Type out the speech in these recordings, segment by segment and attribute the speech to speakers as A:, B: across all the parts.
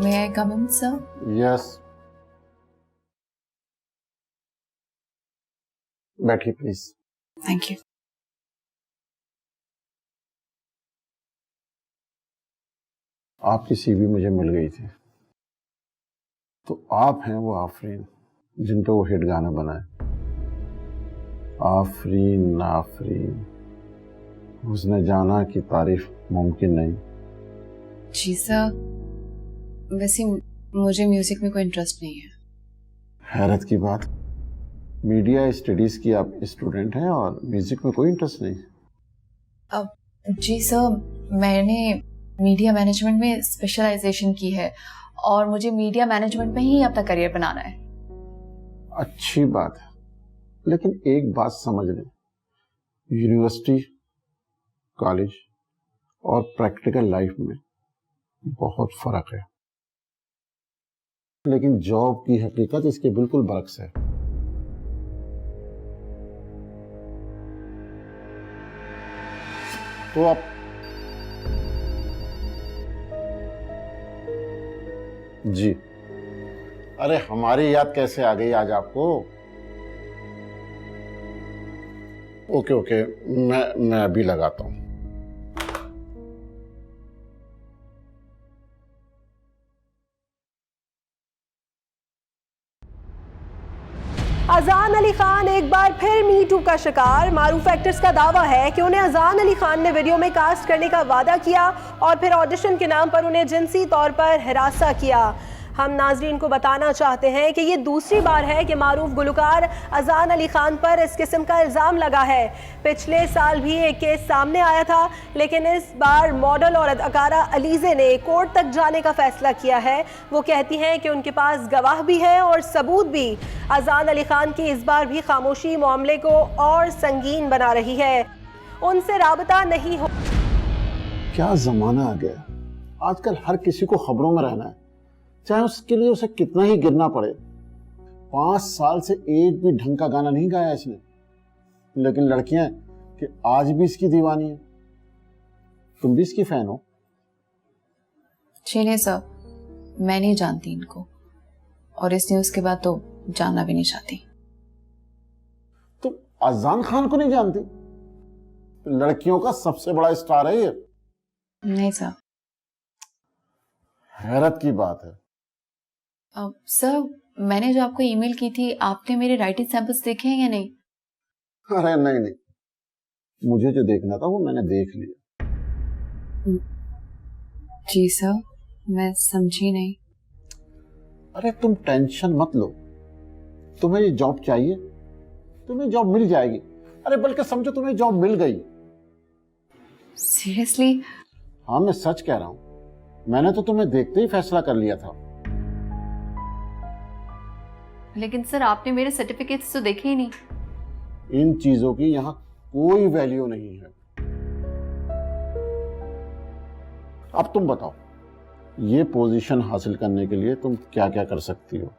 A: May I come in, sir?
B: Yes, बैठिए please.
A: Thank you.
B: आपकी CV मुझे मिल गई थी, तो आप हैं वो आफरीन जिन पे वो हिट गाना बना है। आफरीन आफरीन, उसने जाना की तारीफ मुमकिन नहीं।
A: जी सर, वैसे मुझे म्यूजिक में कोई इंटरेस्ट नहीं है।
B: हैरत की बात, मीडिया स्टडीज की आप स्टूडेंट हैं और म्यूजिक में कोई इंटरेस्ट नहीं।
A: अब जी सर, मैंने मीडिया मैनेजमेंट में स्पेशलाइजेशन की है और मुझे मीडिया मैनेजमेंट में ही अपना करियर बनाना है।
B: अच्छी बात है, लेकिन एक बात समझ लें, यूनिवर्सिटी, कॉलेज और प्रैक्टिकल लाइफ में बहुत फर्क है। लेकिन जॉब की हकीकत इसके बिल्कुल बरक्स है। तो आप जी, अरे हमारी याद कैसे आ गई आज आपको? ओके ओके, मैं अभी लगाता हूं।
C: अजान अली खान एक बार फिर मी टू का शिकार। मारूफ एक्टर्स का दावा है कि उन्हें अजान अली खान ने वीडियो में कास्ट करने का वादा किया और फिर ऑडिशन के नाम पर उन्हें जिनसी तौर पर हिरासा किया। हम नाजरीन को बताना चाहते हैं कि ये दूसरी बार है कि मारूफ गुलकार अजान अली खान पर इस किस्म का इल्ज़ाम लगा है। पिछले साल भी एक केस सामने आया था, लेकिन इस बार मॉडल और अदाकारा अलीज़े ने कोर्ट तक जाने का फैसला किया है। वो कहती हैं कि उनके पास गवाह भी हैं और सबूत भी। अजान अली खान की इस बार भी खामोशी मामले को और संगीन बना रही है। उनसे राबता नहीं हो।
B: क्या जमाना आ गया, आजकल हर किसी को खबरों में रहना है, चाहे उसके लिए उसे कितना ही गिरना पड़े। 5 साल से एक भी ढंग का गाना नहीं गाया इसने, लेकिन लड़कियां कि आज भी इसकी दीवानी है। तुम भी इसकी फैन हो?
A: जी नहीं सर, मैं नहीं जानती इनको और इस न्यूज के बाद तो जानना भी नहीं चाहती।
B: तुम अजान खान को नहीं जानती? लड़कियों का सबसे बड़ा स्टार है ये।
A: नहीं सर।
B: हैरत की बात है।
A: सर, मैंने जो आपको ईमेल की थी, आपने मेरे राइटिंग सैंपल्स देखे हैं या नहीं?
B: अरे नहीं नहीं, मुझे जो देखना था वो मैंने देख लिया।
A: जी सर, मैं समझी नहीं।
B: अरे तुम टेंशन मत लो, तुम्हें ये जॉब चाहिए, तुम्हें जॉब मिल जाएगी। अरे बल्कि समझो तुम्हें जॉब मिल गई।
A: सीरियसली?
B: हाँ, मैं सच कह रहा हूं, मैंने तो तुम्हें देखते ही फैसला कर लिया था।
A: लेकिन सर, आपने मेरे सर्टिफिकेट्स तो देखे ही नहीं।
B: इन चीजों की यहां कोई वैल्यू नहीं है। अब तुम बताओ, ये पोजीशन हासिल करने के लिए तुम क्या क्या कर सकती हो?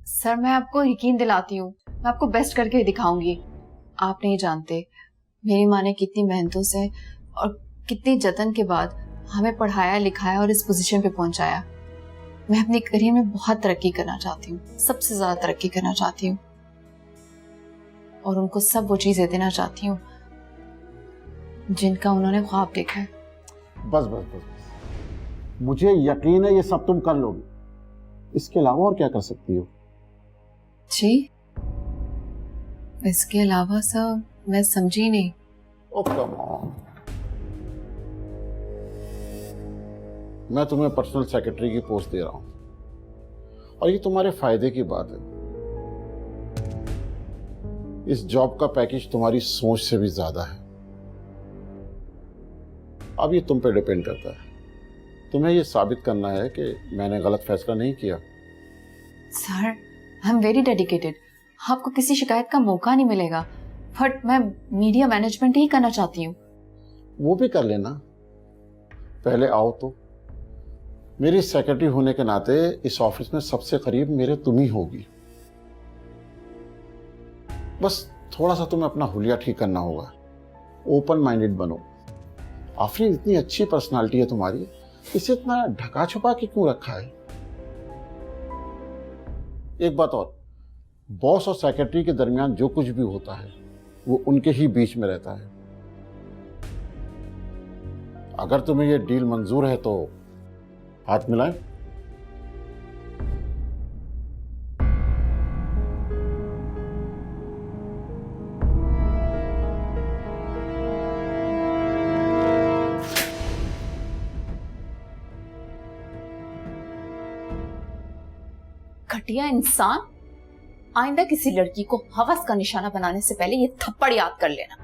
A: सर, मैं आपको यकीन दिलाती हूँ, मैं आपको बेस्ट करके दिखाऊंगी। आप नहीं जानते मेरी माँ ने कितनी मेहनतों से और कितनी जतन के बाद हमें पढ़ाया लिखाया और इस पोजीशन पे पहुंचाया। मैं अपने करियर में बहुत तरक्की करना चाहती हूँ, सबसे ज्यादा तरक्की करना चाहती हूँ और उनको सब वो चीजें देना चाहती हूँ जिनका उन्होंने ख्वाब देखा है।
B: बस बस बस बस, मुझे यकीन है ये सब तुम कर लोगी। इसके अलावा और क्या कर सकती हो?
A: जी, इसके अलावा सर मैं समझी नहीं।
B: ओ कम ऑन, मैं तुम्हें पर्सनल सेक्रेटरी की पोस्ट दे रहा हूं और ये तुम्हारे फायदे की बात है। इस जॉब का पैकेज तुम्हारी सोच से भी ज्यादा है। अब ये तुम पे डिपेंड करता है, तुम्हें ये साबित करना है कि मैंने गलत फैसला नहीं किया।
A: Sir, I am very dedicated, आपको किसी शिकायत का मौका नहीं मिलेगा, बट मैं मीडिया मैनेजमेंट ही करना चाहती हूँ।
B: वो भी कर लेना, पहले आओ तो। मेरी सेक्रेटरी होने के नाते इस ऑफिस में सबसे करीब मेरे तुम ही होगी। बस थोड़ा सा तुम्हें अपना हुलिया ठीक करना होगा। ओपन माइंडेड बनो। आफरीन इतनी अच्छी पर्सनालिटी है तुम्हारी, इसे इतना ढका छुपा के क्यों रखा है? एक बात और, बॉस और सेक्रेटरी के दरमियान जो कुछ भी होता है वो उनके ही बीच में रहता है। अगर तुम्हें ये डील मंजूर है तो हाथ मिलाएं।
A: घटिया इंसान, आइंदा किसी लड़की को हवस का निशाना बनाने से पहले ये थप्पड़ याद कर लेना।